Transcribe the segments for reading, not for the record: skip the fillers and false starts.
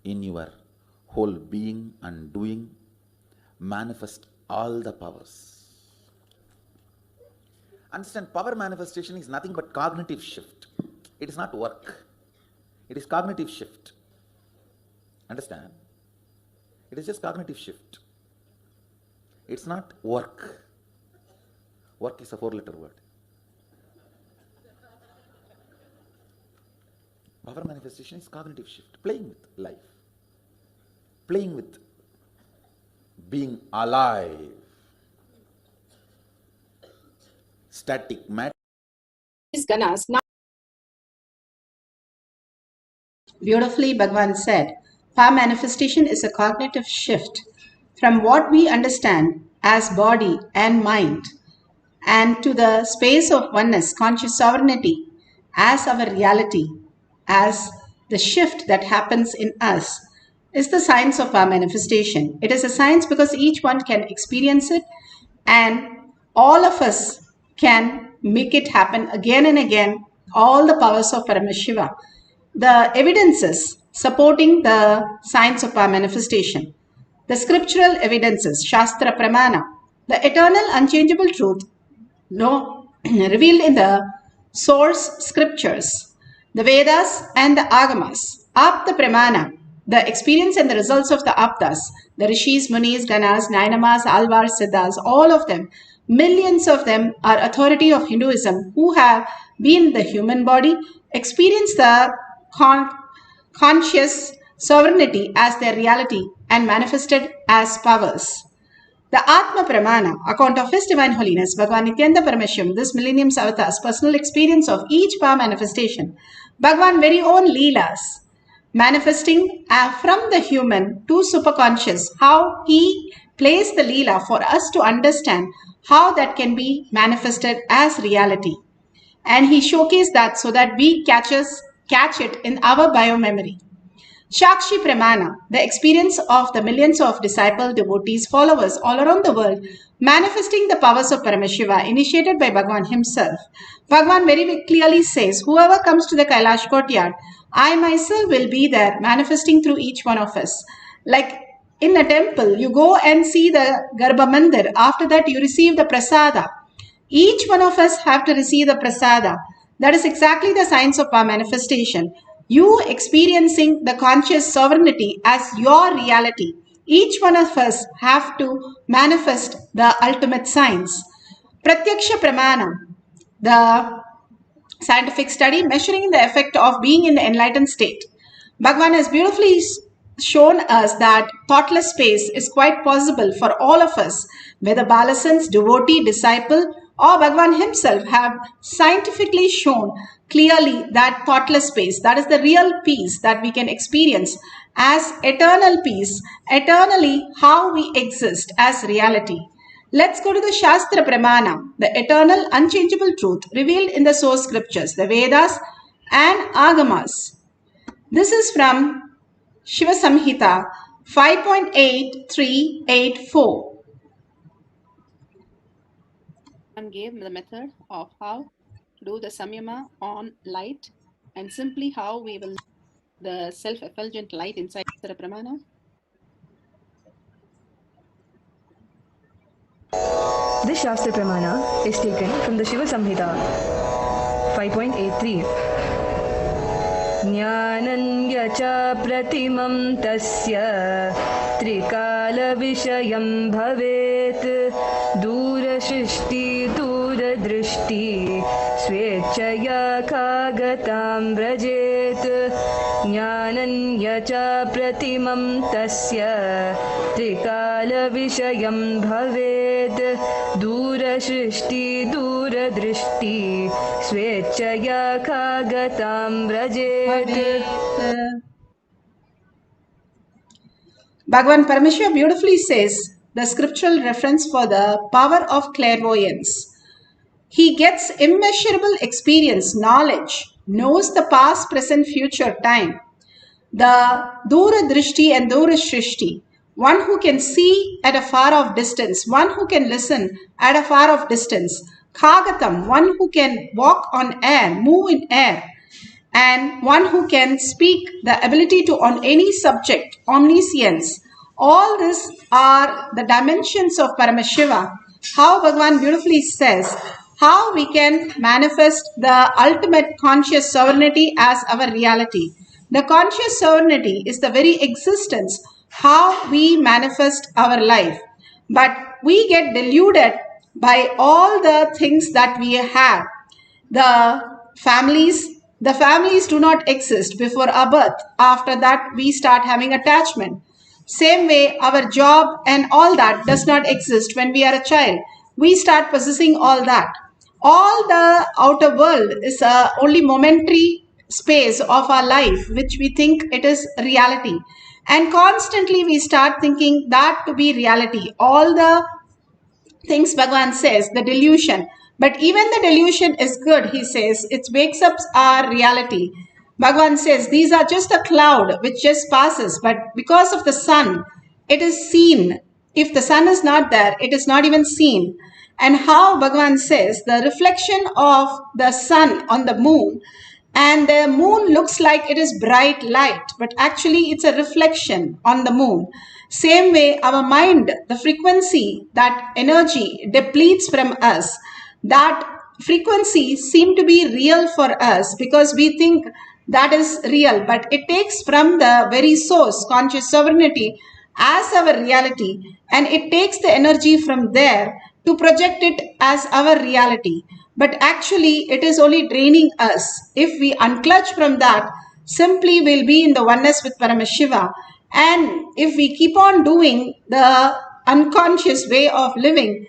in your whole being and doing, manifest all the powers. Understand, power manifestation is nothing but cognitive shift. It is not work. It is cognitive shift. Understand? It is just cognitive shift. It's not work. Work is a 4-letter word. Power manifestation is cognitive shift, playing with life, playing with being alive. Static matter. Ganas. Now, beautifully, Bhagavan said, power manifestation is a cognitive shift from what we understand as body and mind and to the space of oneness, conscious sovereignty as our reality, as the shift that happens in us, is the science of our manifestation. It is a science because each one can experience it and all of us can make it happen again and again, all the powers of Paramashiva. The evidences supporting the science of our manifestation, the scriptural evidences, Shastra Pramana, the eternal unchangeable truth revealed in the source scriptures, the Vedas and the Agamas, Apta Pramana, the experience and the results of the Aptas, the Rishis, Munis, Ganas, Nainamas, Alvars, Siddhas, all of them, millions of them are authority of Hinduism who have been in the human body, experienced the conscious sovereignty as their reality and manifested as powers. The Atma Pramana, account of His Divine Holiness, Bhagavan Nithyananda Paramashivam, this millennium's avatar's personal experience of each power manifestation, Bhagavan very own Leelas, manifesting from the human to superconscious, how he plays the Leela for us to understand how that can be manifested as reality. And he showcased that so that we catch it in our biomemory. Shakshi Pramana, the experience of the millions of disciple, devotees, followers all around the world, manifesting the powers of Paramashiva, initiated by Bhagavan himself. Bhagavan very clearly says, whoever comes to the Kailash courtyard, I myself will be there, manifesting through each one of us. Like in a temple, you go and see the Garbha Mandir. After that, you receive the prasada. Each one of us have to receive the prasada. That is exactly the science of our manifestation. You experiencing the conscious sovereignty as your reality. Each one of us have to manifest the ultimate science. Pratyaksha Pramana, the scientific study measuring the effect of being in the enlightened state. Bhagavan has beautifully shown us that thoughtless space is quite possible for all of us, whether Balasans, devotee, disciple, or Bhagavan himself have scientifically shown clearly that thoughtless space, that is the real peace that we can experience as eternal peace, eternally how we exist as reality. Let's go to the Shastra Pramana, the eternal unchangeable truth revealed in the source scriptures, the Vedas and Agamas. This is from Shiva Samhita 5.8384. And gave the method of how to do the samyama on light and simply how we will the self-effulgent light inside the pramana. This Shastra Pramana is taken from the Shiva Samhita 5.83. Jnananya cha pratimam tasya trikala vishayam bhavet dura shrishti dura drishti swechaya kagatam vrajet jnananya cha pratimam tasya trikala vishayam bhavet dura shrishti dura drishti swechaya kagatam vrajet. Bhagavan Paramashiva beautifully says the scriptural reference for the power of clairvoyance. He gets immeasurable experience, knowledge, knows the past, present, future time. The Dura Drishti and Dura Shrishti, one who can see at a far off distance, one who can listen at a far off distance. Kagatam, one who can walk on air, move in air. and one who can speak, the ability to on any subject, omniscience. All these are the dimensions of Paramashiva. How Bhagavan beautifully says how we can manifest the ultimate conscious sovereignty as our reality. The conscious sovereignty is the very existence, how we manifest our life. But we get deluded by all the things that we have. The families do not exist before our birth. After that, we start having attachment. Same way, our job and all that does not exist when we are a child. We start possessing all that. All the outer world is only momentary space of our life, which we think it is reality. And constantly we start thinking that to be reality. All the things Bhagavan says, the delusion. But even the delusion is good, he says. It wakes up our reality. Bhagavan says, these are just a cloud which just passes. But because of the sun, it is seen. If the sun is not there, it is not even seen. And how Bhagavan says, the reflection of the sun on the moon, and the moon looks like it is bright light, but actually it's a reflection on the moon. Same way, our mind, the frequency, that energy depletes from us, that frequency seem to be real for us because we think that is real, but it takes from the very source, conscious sovereignty, as our reality, and it takes the energy from there to project it as our reality. But actually, it is only draining us. If we unclutch from that, simply we'll be in the oneness with Paramashiva. And if we keep on doing the unconscious way of living,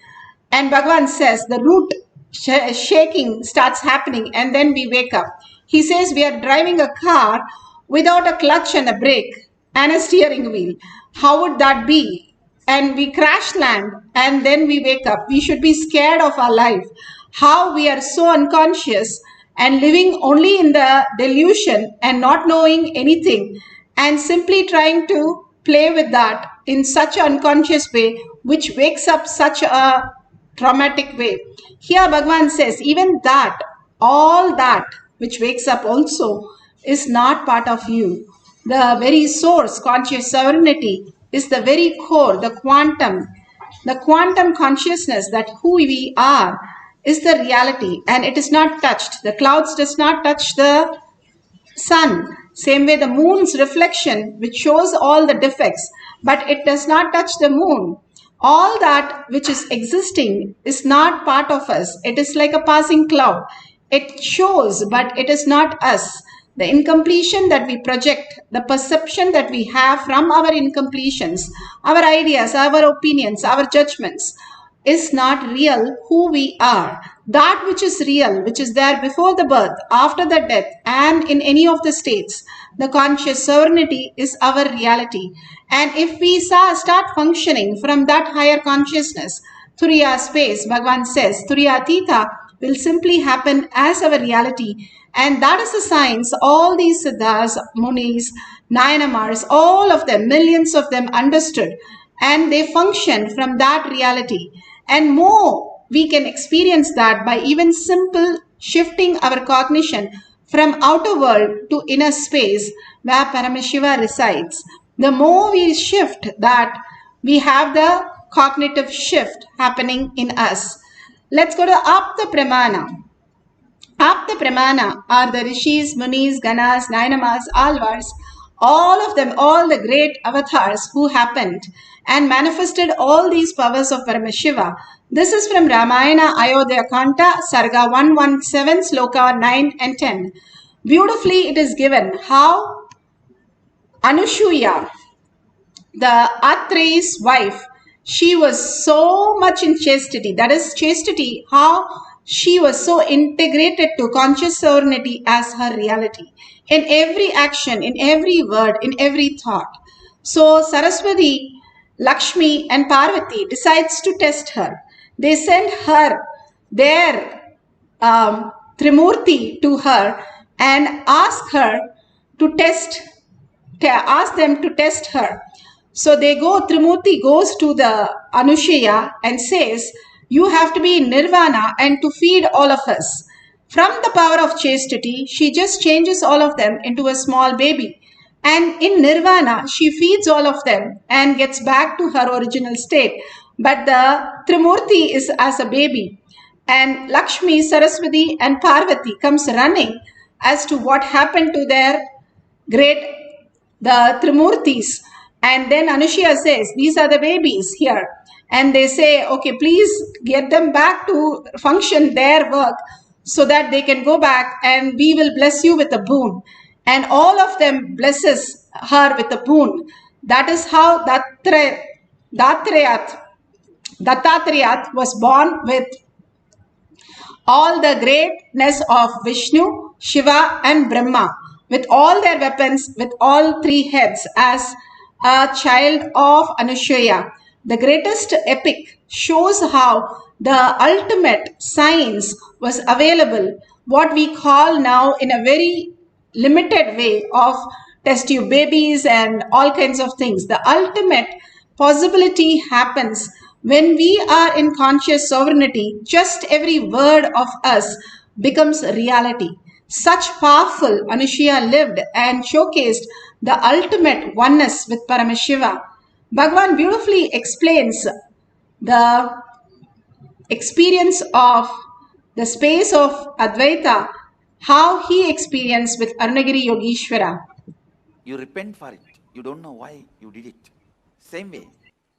and Bhagavan says the root shaking starts happening and then we wake up. He says we are driving a car without a clutch and a brake and a steering wheel. How would that be? And we crash land and then we wake up. We should be scared of our life. How we are so unconscious and living only in the delusion and not knowing anything and simply trying to play with that in such an unconscious way, which wakes up such a traumatic way. Here Bhagavan says, even that, all that which wakes up also is not part of you. The very source, conscious sovereignty, is the very core, the quantum consciousness that who we are is the reality, and it is not touched. The clouds does not touch the sun. Same way the moon's reflection, which shows all the defects, but it does not touch the moon. All that which is existing is not part of us. It is like a passing cloud. It shows, but it is not us. The incompletion that we project, the perception that we have from our incompletions, our ideas, our opinions, our judgments, is not real who we are. That which is real, which is there before the birth, after the death, and in any of the states, the conscious sovereignty is our reality. And if we start functioning from that higher consciousness, Turiya space, Bhagavan says, Turiya Tita will simply happen as our reality. And that is the science all these Siddhas, Munis, Nayanamars, all of them, millions of them understood. And they function from that reality. And more, we can experience that by even simple shifting our cognition from outer world to inner space where Paramashiva resides. The more we shift that, we have the cognitive shift happening in us. Let's go to Apta Pramana. Apta Pramana are the Rishis, Munis, Ganas, Nainamas, Alvars, all of them, all the great avatars who happened and manifested all these powers of Paramashiva. This is from Ramayana Ayodhya Kanta, Sarga 117, Sloka 9 and 10. Beautifully it is given how Anushuya, the Atre's wife, she was so much in chastity. That is chastity, how she was so integrated to conscious sovereignty as her reality. In every action, in every word, in every thought. So Saraswati, Lakshmi and Parvati decides to test her. They send her their Trimurti to her and ask them to test her. So Trimurti goes to the Anushya and says, you have to be in nirvana and to feed all of us. From the power of chastity, she just changes all of them into a small baby. And in nirvana, she feeds all of them and gets back to her original state. But the Trimurti is as a baby. And Lakshmi, Saraswati and Parvati comes running as to what happened to their great, the Trimurtis. And then Anushya says, these are the babies here. And they say, okay, please get them back to function their work so that they can go back and we will bless you with a boon. And all of them blesses her with a boon. That is how Dattatreya was born with all the greatness of Vishnu, Shiva and Brahma, with all their weapons, with all three heads, as a child of Anushya. The greatest epic shows how the ultimate science was available, what we call now in a very limited way of test tube babies and all kinds of things. The ultimate possibility happens when we are in conscious sovereignty. Just every word of us becomes reality. Such powerful Anushya lived and showcased the ultimate oneness with Paramashiva. Bhagavan beautifully explains the experience of the space of Advaita, how he experienced with Arunagiri Yogeshwara. You repent for it. You don't know why you did it. Same way,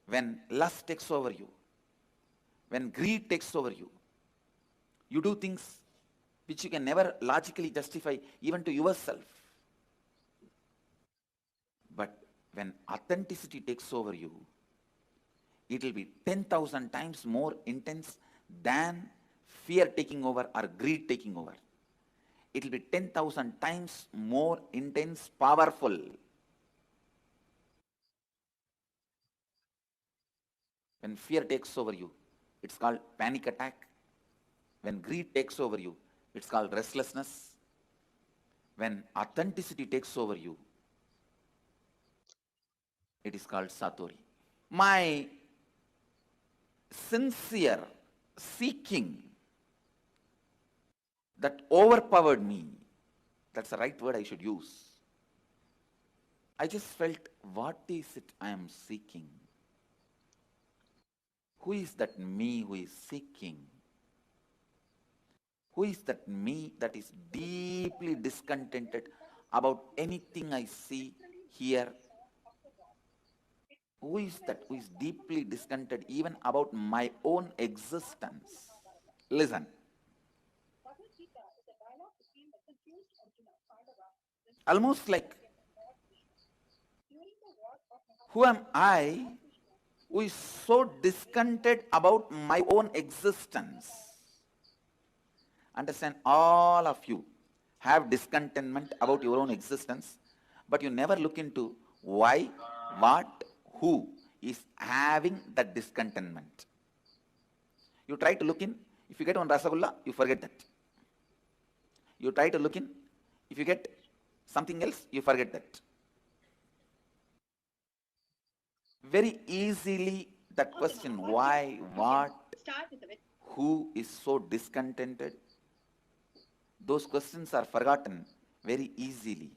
when lust takes over you, when greed takes over you, you do things which you can never logically justify even to yourself. But when authenticity takes over you, it will be 10,000 times more intense than fear taking over or greed taking over. It will be 10,000 times more intense, powerful. When fear takes over you, it's called panic attack. When greed takes over you, it's called restlessness. When authenticity takes over you, it is called satori. My sincere seeking that overpowered me, that's the right word I should use. I just felt, what is it I am seeking? Who is that me who is seeking? Who is that me that is deeply discontented about anything I see, hear? Who is that who is deeply discontented even about my own existence? Listen. Almost like, who am I who is so discontented about my own existence? Understand, all of you have discontentment about your own existence, but you never look into why, what, who is having that discontentment. You try to look in, if you get one Rasagulla, you forget that. You try to look in, if you get something else, you forget that. Very easily that question, why, what, who is so discontented, those questions are forgotten very easily.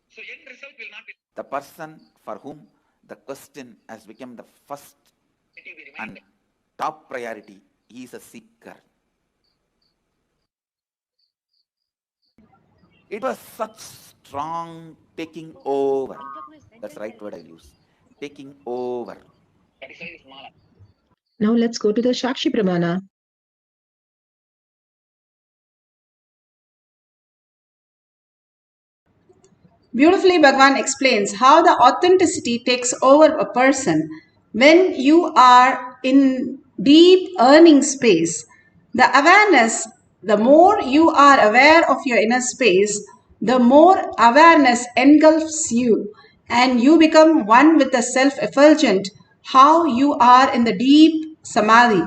So end result will not be the person for whom the question has become the first and top priority. He is a seeker. It was such strong taking over. That's the right word I use. Taking over. Now let's go to the Shakshi Pramana. Beautifully, Bhagavan explains how the authenticity takes over a person when you are in deep earning space. The awareness, the more you are aware of your inner space, the more awareness engulfs you and you become one with the self-effulgent, how you are in the deep samadhi,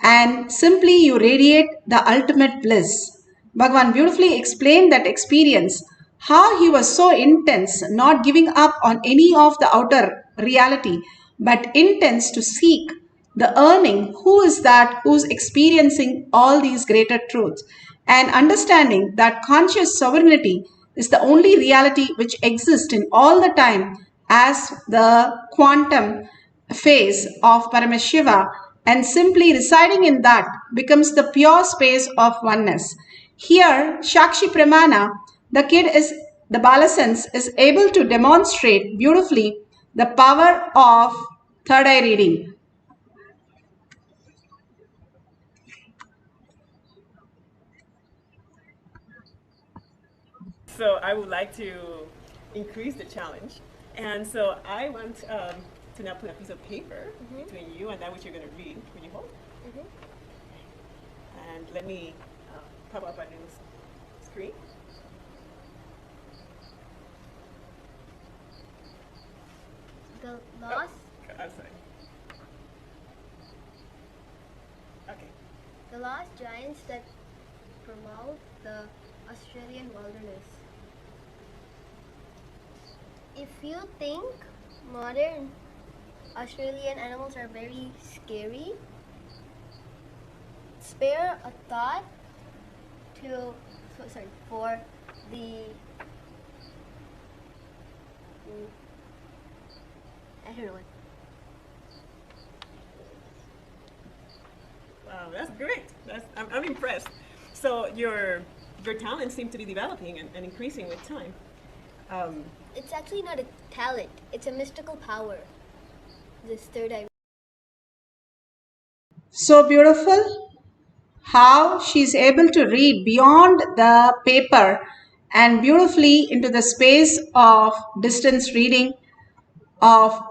and simply you radiate the ultimate bliss. Bhagavan beautifully explained that experience, how he was so intense, not giving up on any of the outer reality, but intense to seek the earning, who is that who's experiencing all these greater truths, and understanding that conscious sovereignty is the only reality which exists in all the time as the quantum phase of Paramashiva, and simply residing in that becomes the pure space of oneness. Here, Shakshi Pramana, the Balasens is able to demonstrate beautifully the power of third eye reading. So I would like to increase the challenge. And so I want to now put a piece of paper between you and that which you're going to read. Will you hold? And let me pop up a new screen. The lost. I'm sorry. Okay. The lost giants that promote the Australian wilderness. If you think modern Australian animals are very scary, spare a thought for the I don't know what. Wow, that's great. I'm impressed. So your talents seem to be developing and increasing with time. It's actually not a talent, it's a mystical power. This third eye. So beautiful how she's able to read beyond the paper and beautifully into the space of distance reading, of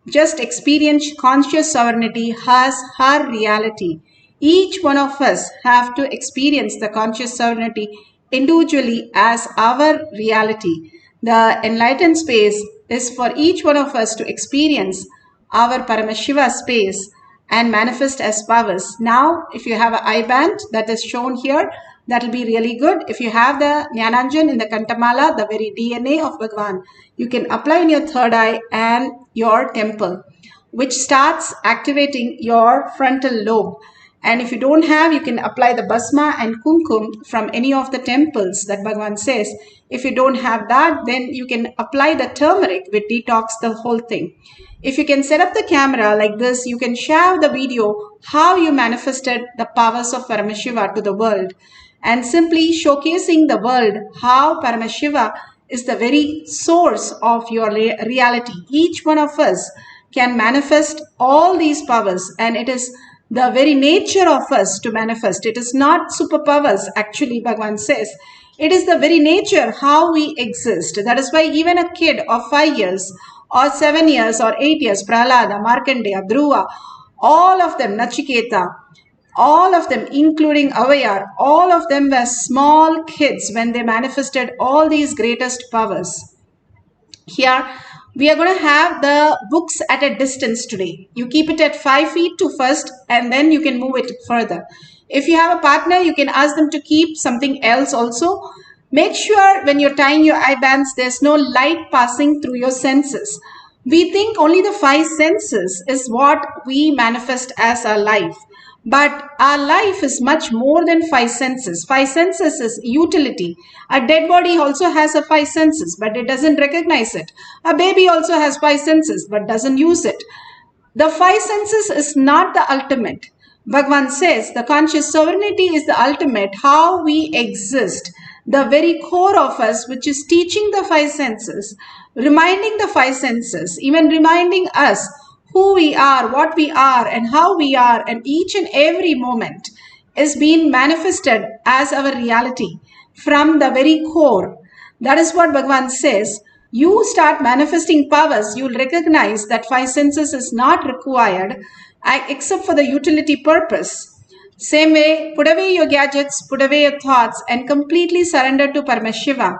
just experience conscious sovereignty has her reality. Each one of us have to experience the conscious sovereignty individually as our reality. The enlightened space is for each one of us to experience our Paramashiva space and manifest as powers. Now, if you have an eye band that is shown here, that will be really good. If you have the Jnananjan in the Kantamala, the very DNA of Bhagavan, you can apply in your third eye and your temple, which starts activating your frontal lobe. And if you don't have, you can apply the Basma and Kumkum from any of the temples that Bhagavan says. If you don't have that, then you can apply the turmeric which detox the whole thing. If you can set up the camera like this, you can share the video how you manifested the powers of Paramashiva to the world, and simply showcasing the world how Paramashiva is the very source of your reality. Each one of us can manifest all these powers, and it is the very nature of us to manifest. It is not superpowers, actually, Bhagavan says. It is the very nature how we exist. That is why even a kid of 5 years or 7 years or 8 years, Prahlada, Markandeya, Dhruva, all of them, Nachiketa, all of them, including Avayar, all of them were small kids when they manifested all these greatest powers. Here, we are going to have the books at a distance today. You keep it at 5 feet to first, and then you can move it further. If you have a partner, you can ask them to keep something else also. Make sure when you're tying your eye bands, there's no light passing through your senses. We think only the 5 senses is what we manifest as our life. But our life is much more than 5 senses. 5 senses is utility. A dead body also has a 5 senses, but it doesn't recognize it. A baby also has 5 senses, but doesn't use it. The 5 senses is not the ultimate. Bhagavan says the conscious sovereignty is the ultimate, how we exist. The very core of us, which is teaching the 5 senses, reminding the 5 senses, even reminding us who we are, what we are, and how we are, and each and every moment is being manifested as our reality from the very core. That is what Bhagavan says. You start manifesting powers, you'll recognize that 5 senses is not required except for the utility purpose. Same way, put away your gadgets, put away your thoughts, and completely surrender to Paramashiva.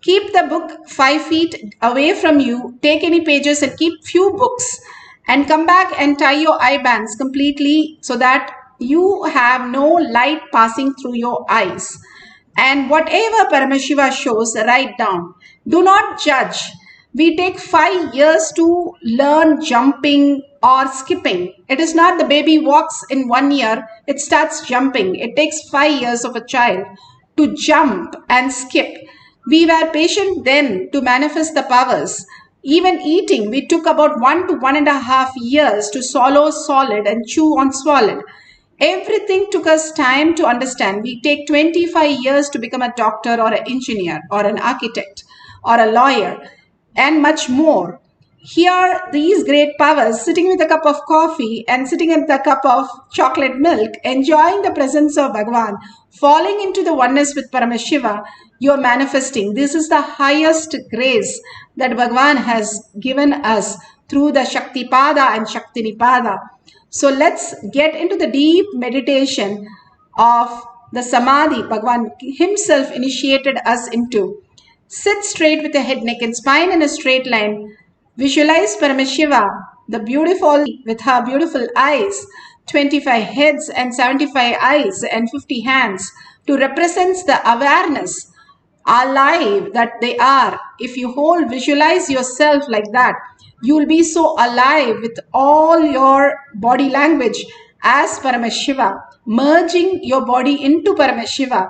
Keep the book 5 feet away from you, take any pages and keep few books, and come back and tie your eye bands completely so that you have no light passing through your eyes. And whatever Paramashiva shows, write down. Do not judge. We take 5 years to learn jumping or skipping. It is not the baby walks in 1 year, it starts jumping. It takes 5 years of a child to jump and skip. We were patient then to manifest the powers. Even eating, we took about 1 to 1.5 years to swallow solid and chew on solid. Everything took us time to understand. We take 25 years to become a doctor or an engineer or an architect or a lawyer and much more. Here, these great powers sitting with a cup of coffee and sitting with a cup of chocolate milk, enjoying the presence of Bhagavan, falling into the oneness with Paramashiva, you are manifesting. This is the highest grace that Bhagavan has given us through the Shakti Pada and Shakti Nipada. So let's get into the deep meditation of the Samadhi Bhagavan himself initiated us into. Sit straight with the head, neck and spine in a straight line. Visualize Paramashiva, the beautiful, with her beautiful eyes, 25 heads and 75 eyes and 50 hands, to represent the awareness, alive that they are. If you visualize yourself like that, you will be so alive with all your body language as Paramashiva, merging your body into Paramashiva.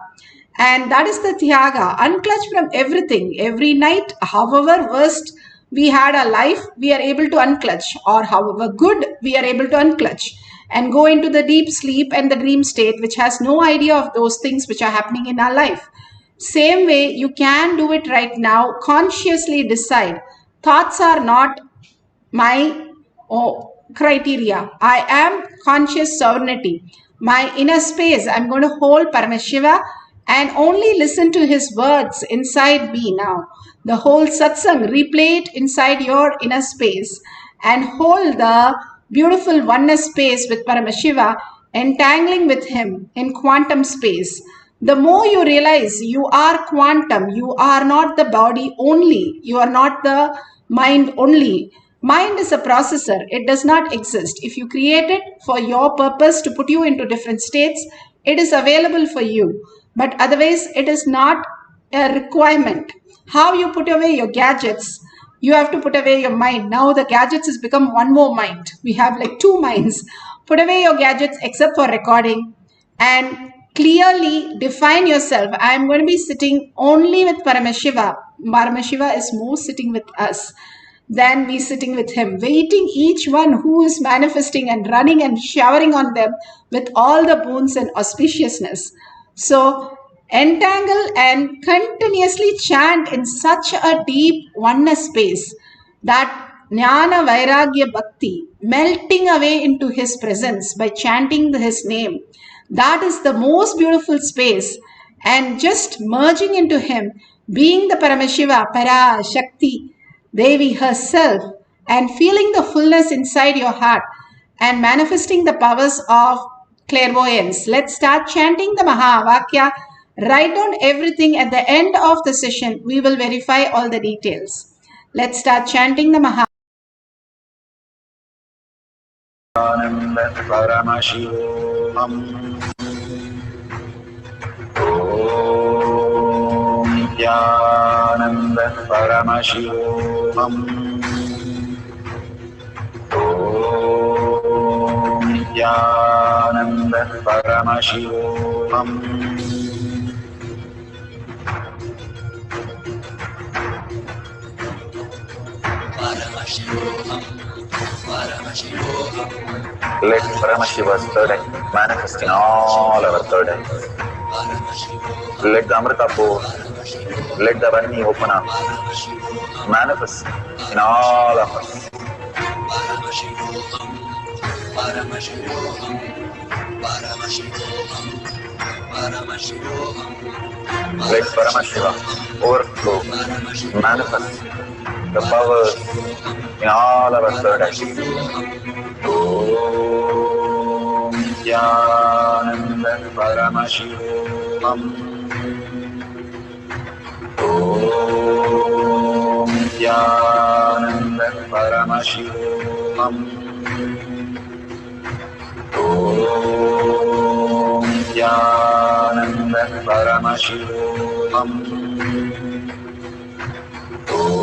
And that is the Tyaga, unclutch from everything. Every night, however worst we had a life, we are able to unclutch, or however good we are able to unclutch and go into the deep sleep and the dream state, which has no idea of those things which are happening in our life. Same way, you can do it right now. Consciously decide. Thoughts are not my criteria. I am conscious sovereignty. My inner space, I'm going to hold Paramashiva and only listen to his words inside me now. The whole satsang, replay it inside your inner space and hold the beautiful oneness space with Paramashiva, entangling with him in quantum space. The more you realize you are quantum, you are not the body only, you are not the mind only. Mind is a processor, it does not exist. If you create it for your purpose to put you into different states, it is available for you. But otherwise, it is not a requirement. How you put away your gadgets, you have to put away your mind. Now the gadgets has become one more mind. We have like two minds. Put away your gadgets except for recording and clearly define yourself. I am going to be sitting only with Paramashiva. Paramashiva is more sitting with us than we sitting with him, waiting each one who is manifesting and running and showering on them with all the boons and auspiciousness. So entangle and continuously chant in such a deep oneness space that Jnana Vairagya Bhakti, melting away into his presence by chanting his name. That is the most beautiful space, and just merging into him, being the Paramashiva, Parashakti, Devi herself, and feeling the fullness inside your heart and manifesting the powers of clairvoyance. Let's start chanting the Mahavakya. Write down everything. At the end of the session, we will verify all the details. Let's start chanting the Mahavakya. Paramashivoham. Om Nithyananda Paramashivoham. Om Nithyananda Paramashivoham. Let Paramashiva's third eye manifest in all our third eyes. Let the Amrita pour, let the Vani open up, manifest in all of us. Let Paramashiva overflow, manifest the powers in all our third eyes. Om Nithyananda Paramashivoham. Om Nithyananda Paramashivoham. Om Nithyananda Paramashivoham. Om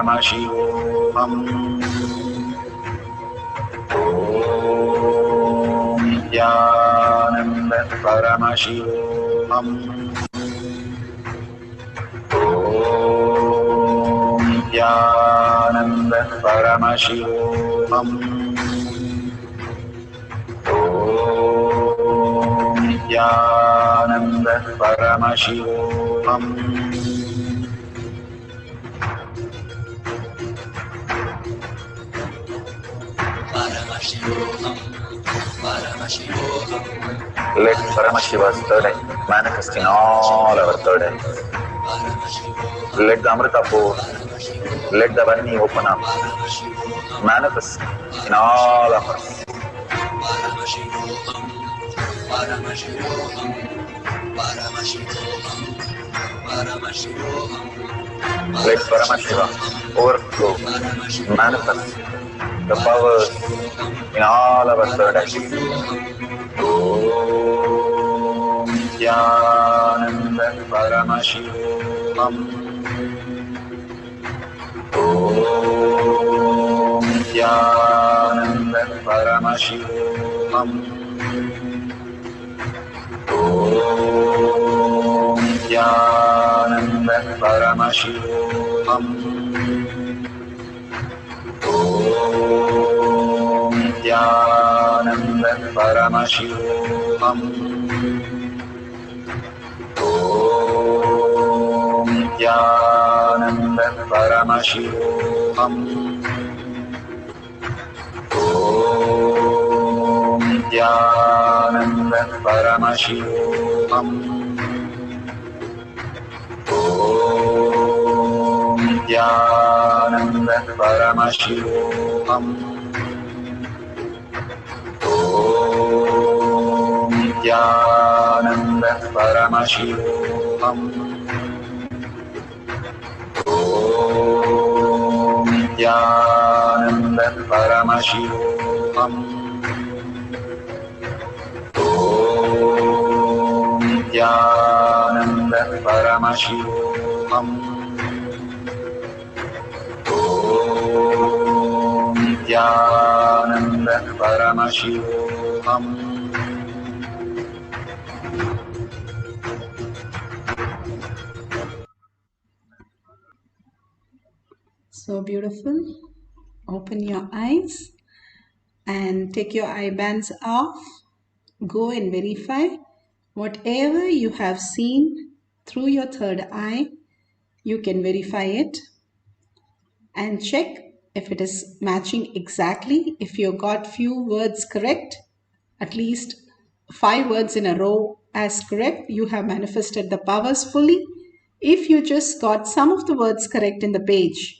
Paramashivoham. Om Nithyananda Paramashivam. Om Nithyananda Paramashivam. Om Nithyananda Paramashivam. Let Paramashiva's third eye manifest in all our third eyes. Let the Amrita pour, let the Varni open up, manifest in all of us. Let Paramashiva overflow, manifest the powers in all our third eyes. Om Nithyananda Paramashivam. Om Nithyananda Paramashivam. Om Nithyananda Paramashivam. Om Nithyananda Paramashivam. Om Nithyananda Paramashivoham. Om Nithyananda Paramashivoham. Om Nithyananda Paramashivoham. Om Nithyananda Paramashivoham. Om Nithyananda Paramashivoham. Om Nithyananda Paramashivoham. Om Nithyananda Paramashivoham. So beautiful. Open your eyes and take your eye bands off. Go and verify whatever you have seen through your third eye. You can verify it and check if it is matching exactly. If you got few words correct, at least 5 words in a row as correct, you have manifested the powers fully. If you just got some of the words correct in the page,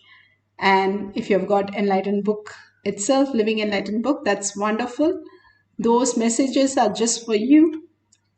and if you have got enlightened book itself, living enlightened book, that's wonderful. Those messages are just for you.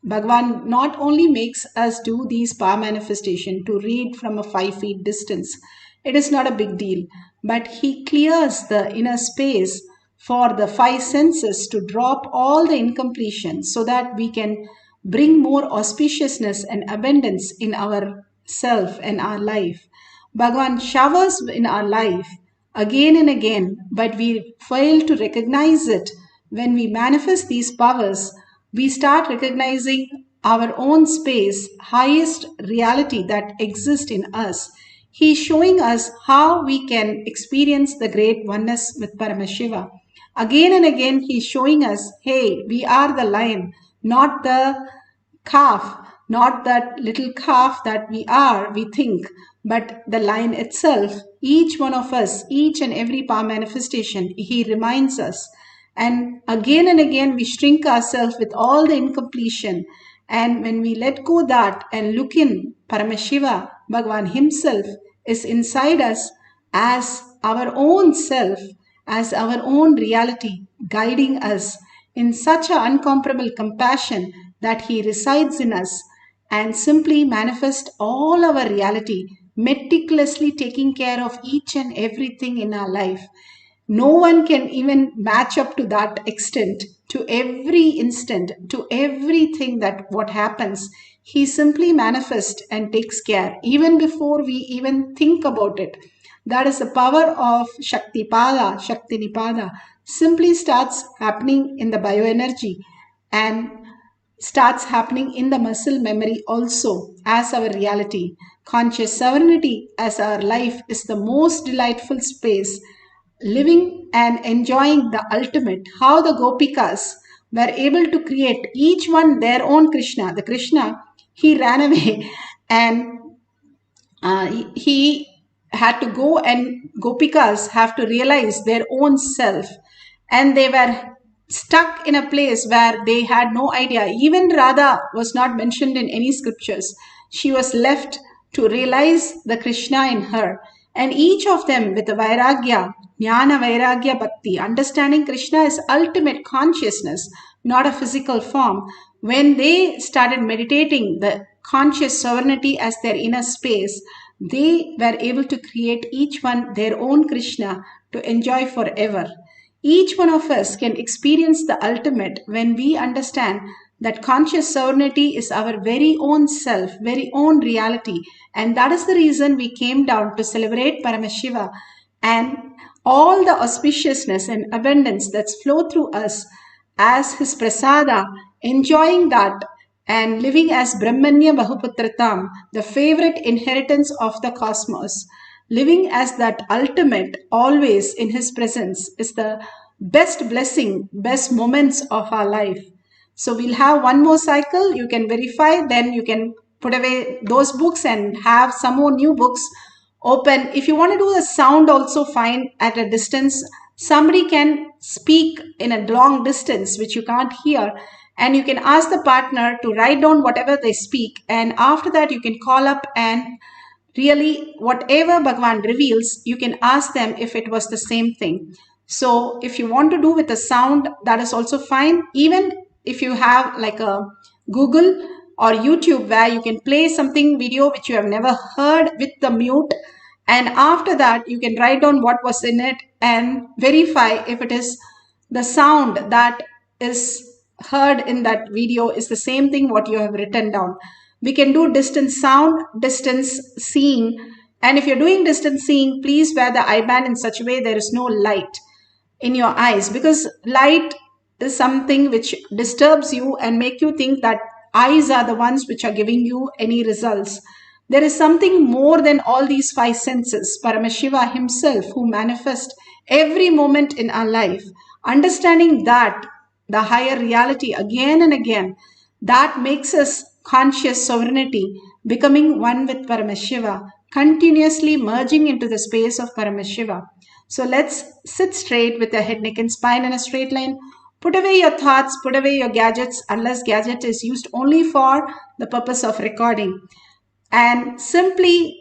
Bhagavan not only makes us do these power manifestation to read from a 5 feet distance, it is not a big deal, but he clears the inner space for the 5 senses to drop all the incompletion so that we can bring more auspiciousness and abundance in our self and our life. Bhagavan showers in our life again and again, but we fail to recognize it. When we manifest these powers, we start recognizing our own space, highest reality that exists in us. He is showing us how we can experience the great oneness with Paramashiva. Again and again, he is showing us, hey, we are the lion, not the calf, not that little calf that we are, we think, but the lion itself. Each one of us, each and every power manifestation, he reminds us. And again we shrink ourselves with all the incompletion. And when we let go that and look in, Paramashiva, Bhagavan himself is inside us as our own self, as our own reality, guiding us in such an incomparable compassion that he resides in us and simply manifest all our reality, meticulously taking care of each and everything in our life. No one can even match up to that extent, to every instant, to everything that what happens. He simply manifests and takes care even before we even think about it. That is the power of Shaktipada, Shaktinipada, simply starts happening in the bioenergy and starts happening in the muscle memory also as our reality. Conscious sovereignty as our life is the most delightful space, living and enjoying the ultimate. How the Gopikas were able to create each one their own Krishna. The Krishna, he ran away and he had to go, and Gopikas have to realize their own self, and they were stuck in a place where they had no idea. Even Radha was not mentioned in any scriptures. She was left to realize the Krishna in her, and each of them with the Vairagya, Jnana Vairagya Bhakti, understanding Krishna is ultimate consciousness, not a physical form. When they started meditating the conscious sovereignty as their inner space, they were able to create each one their own Krishna to enjoy forever. Each one of us can experience the ultimate when we understand that conscious sovereignty is our very own self, very own reality. And that is the reason we came down to celebrate Paramashiva and all the auspiciousness and abundance that's flow through us as his prasada, enjoying that and living as Brahmanya Bahuputratam, the favorite inheritance of the cosmos. Living as that ultimate, always in his presence, is the best blessing, best moments of our life. So we'll have one more cycle. You can verify, then you can put away those books and have some more new books open. If you want to do the sound also, fine, at a distance. Somebody can speak in a long distance which you can't hear, and you can ask the partner to write down whatever they speak, and after that you can call up and really whatever Bhagavan reveals, you can ask them if it was the same thing. So if you want to do with the sound, that is also fine. Even if you have like a Google or YouTube where you can play something video which you have never heard with the mute, and after that you can write down what was in it and verify if it is the sound that is heard in that video is the same thing what you have written down. We can do distance sound, distance seeing, and if you're doing distance seeing, please wear the eye band in such a way there is no light in your eyes, because light is something which disturbs you and make you think that eyes are the ones which are giving you any results. There is something more than all these five senses, Paramashiva himself, who manifests every moment in our life. Understanding that, the higher reality again and again, that makes us conscious sovereignty, becoming one with Paramashiva, continuously merging into the space of Paramashiva. So let's sit straight with the head, neck and spine in a straight line. Put away your thoughts, put away your gadgets, unless gadget is used only for the purpose of recording. And simply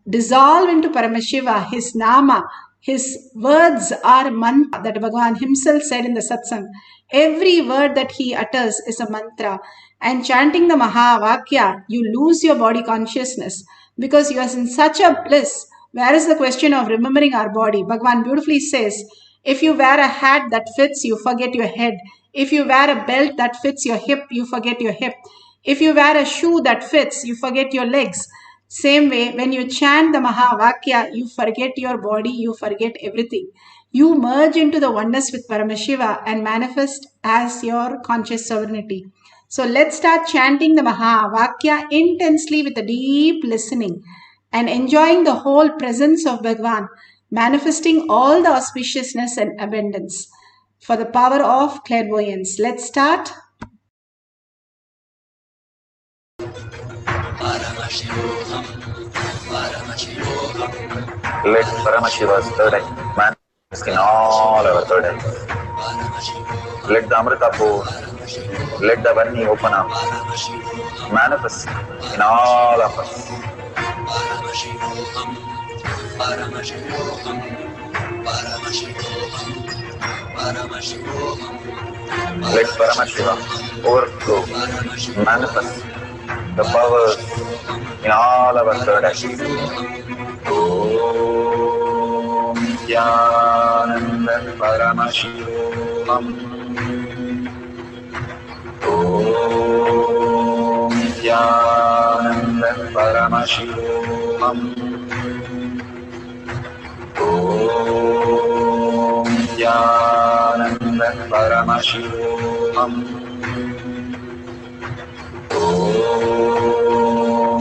dissolve into Paramashiva, his nama. His words are mantra that Bhagavan himself said in the satsang. Every word that he utters is a mantra. And chanting the Mahavakya, you lose your body consciousness because you are in such a bliss. Where is the question of remembering our body? Bhagavan beautifully says, if you wear a hat that fits, you forget your head. If you wear a belt that fits your hip, you forget your hip. If you wear a shoe that fits, you forget your legs. Same way, when you chant the Mahavakya, you forget your body, you forget everything. You merge into the oneness with Paramashiva and manifest as your conscious sovereignty. So let's start chanting the Mahavakya intensely with a deep listening and enjoying the whole presence of Bhagavan, manifesting all the auspiciousness and abundance for the power of clairvoyance. Let's start. Paramashivoham, Paramashivoham. Let Paramashiva's third eye manifest in all our third eyes. Let the Amrita pour, let the Varni open up, manifest in all of us. Paramashivoham, Paramashivoham, Paramashivoham, Paramashivoham. Let Paramashiva overflow, manifest the powers in all our third eyes. Om Nithyananda Paramashivam. Om Nithyananda Paramashivam. Nithyananda Paramashivoham.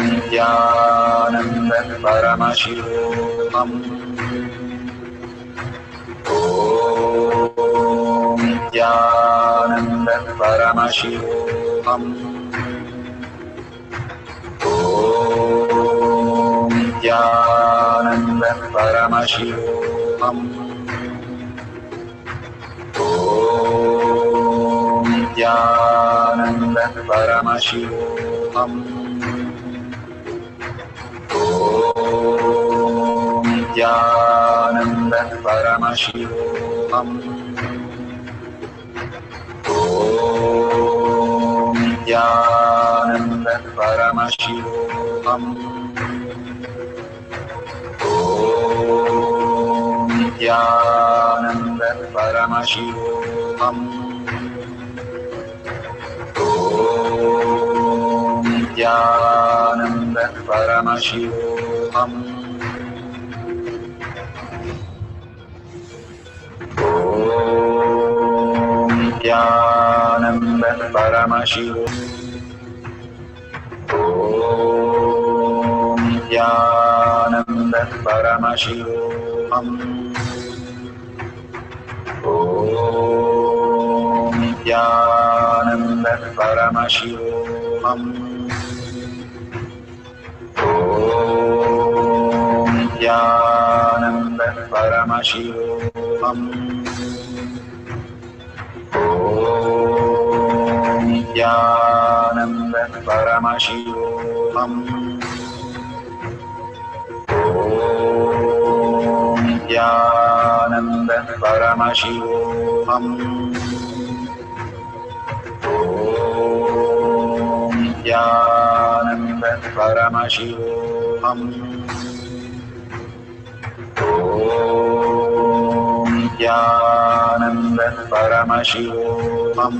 Nithyananda Paramashivoham. Nithyananda Paramashivoham. Nithyananda Paramashivoham. Nithyananda Paramashivoham. Nithyananda Paramashivoham. Nithyananda Paramashivoham. Nithyananda Paramashivoham. Nithyananda Paramashivoham. Nithyananda Paramashivoham. Nithyananda Paramashivoham. Nithyananda Paramashivoham. Nithyananda Paramashivoham. Nithyananda Paramashivoham. Nithyananda Paramashivoham. Nithyananda Paramashivoham. Nithyananda Paramashivoham.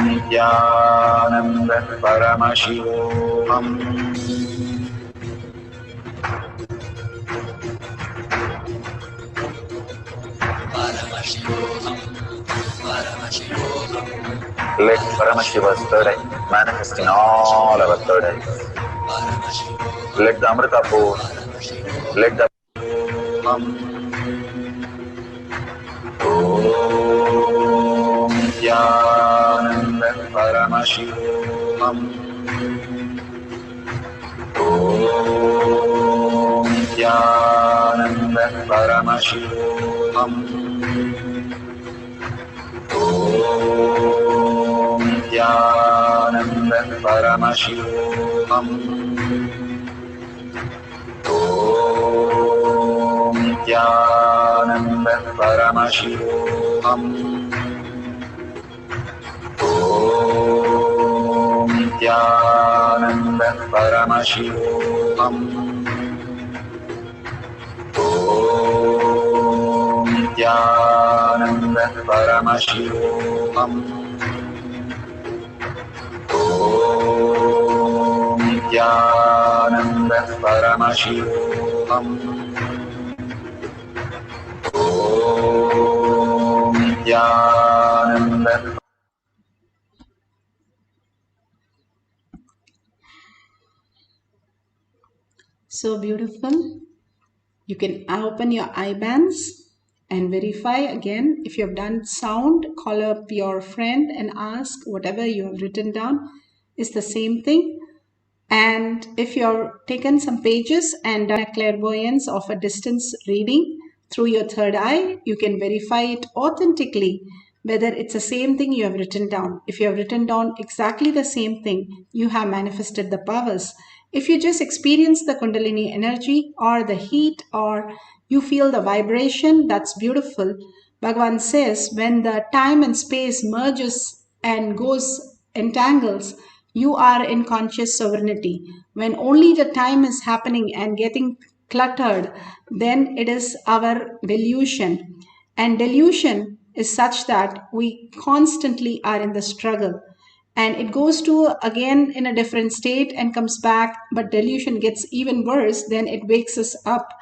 Nithyananda Paramashivoham. Paramashivoham. Paramashivoham. Let Paramashiva's third eye manifest in all our third eyes. Paramashivoham. Let the Amrita pour. Let the Om Nithyananda Paramashivoham. Om Nithyananda Paramashivoham. Om Nithyananda Paramashivoham. Om Nithyananda Paramashivoham. Om Nithyananda Paramashivoham. Om Nithyananda Paramashivoham. Om Nithyananda Paramashivoham. Om Nithyananda. So beautiful. You can open your eye bands and verify again. If you have done sound, call up your friend and ask whatever you have written down is the same thing. And if you've taken some pages and done a clairvoyance of a distance reading through your third eye, you can verify it authentically whether it's the same thing you have written down. If you have written down exactly the same thing, you have manifested the powers. If you just experience the Kundalini energy or the heat or you feel the vibration, that's beautiful. Bhagavan says when the time and space merges and entangles, you are in conscious sovereignty. When only the time is happening and getting cluttered, then it is our delusion. And delusion is such that we constantly are in the struggle. and it goes to again in a different state and comes back, but delusion gets even worse. Then it wakes us up,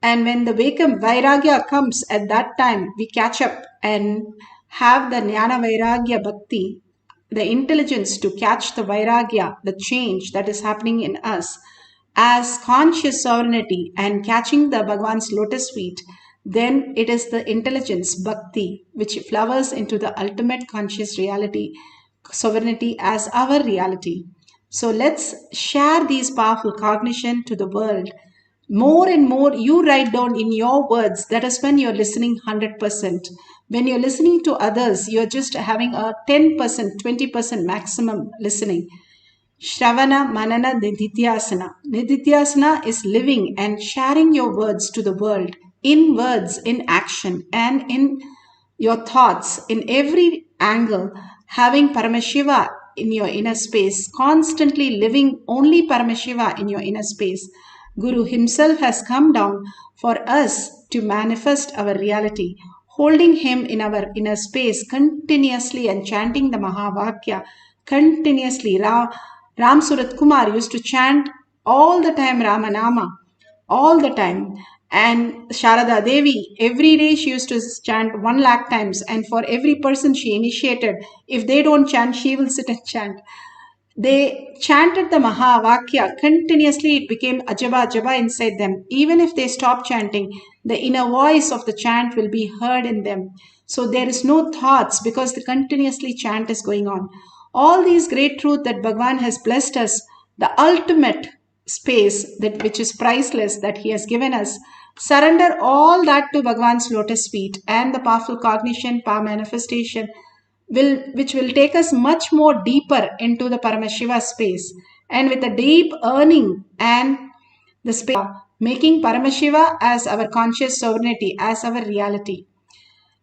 and when the vairagya comes, at that time we catch up and have the jnana vairagya bhakti, the intelligence to catch the vairagya, the change that is happening in us as conscious sovereignty and catching the Bhagwan's lotus feet. Then it is the intelligence bhakti which flowers into the ultimate conscious reality, sovereignty as our reality. So let's share these powerful cognition to the world. More and more you write down in your words. That is when you're listening 100%. When you're listening to others, you're just having a 10%, 20% maximum listening. Shravana, Manana, Nidhityasana. Nidhityasana is living and sharing your words to the world, in words, in action, and in your thoughts, in every angle, having Paramashiva in your inner space, constantly living only Paramashiva in your inner space. Guru himself has come down for us to manifest our reality, holding him in our inner space continuously and chanting the Mahavakya continuously. Ram Surat Kumar used to chant all the time Ramanama, all the time. And Sharada Devi, every day she used to chant 1 lakh times. And for every person she initiated, if they don't chant, she will sit and chant. They chanted the Mahavakya continuously. It became Ajaba Ajaba inside them. Even if they stop chanting, the inner voice of the chant will be heard in them. So there is no thoughts because the continuously chant is going on. All these great truth that Bhagwan has blessed us, the ultimate space that which is priceless that he has given us, surrender all that to Bhagwan's lotus feet, and the powerful cognition, power manifestation, which will take us much more deeper into the Paramashiva space, and with a deep earning and the space, making Paramashiva as our conscious sovereignty, as our reality.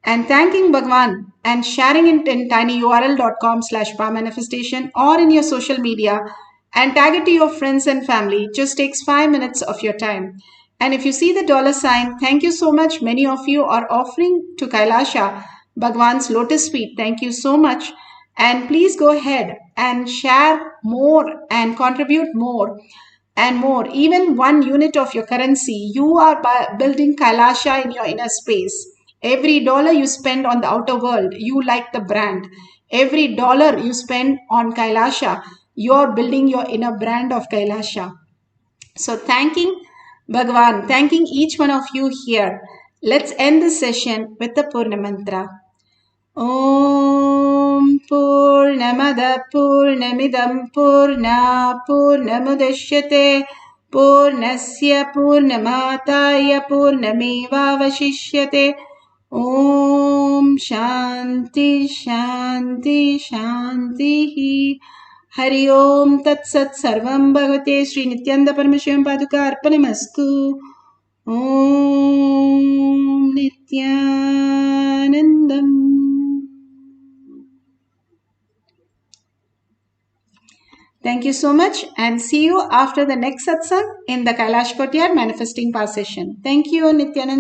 And thanking Bhagwan and sharing it in tinyurl.com/powermanifestation or in your social media, and tag it to your friends and family. It just takes 5 minutes of your time. And if you see the $sign, thank you so much. Many of you are offering to Kailasha Bhagwan's lotus feet. Thank you so much. And please go ahead and share more and contribute more and more. Even 1 unit of your currency, you are building Kailasha in your inner space. Every dollar you spend on the outer world, you like the brand. Every dollar you spend on Kailasha, you're building your inner brand of Kailasha. So thanking Bhagwan, thanking each one of you here. Let's end this session with the Purna Mantra. Om Purnamada Purnamidam Purna Purnamudashyate Purnasya Purnamataya Purnamevavashishyate. Om Shanti Shanti Shanti. Hari Om Tat Sat Sarvam Bhagavate Sri Nithyananda Paramashivam Paduka Arpanamastu. Om Nithyanandam. Thank you so much, and see you after the next satsang in the Kailash Courtyard Manifesting Power session. Thank you, Nithyananda.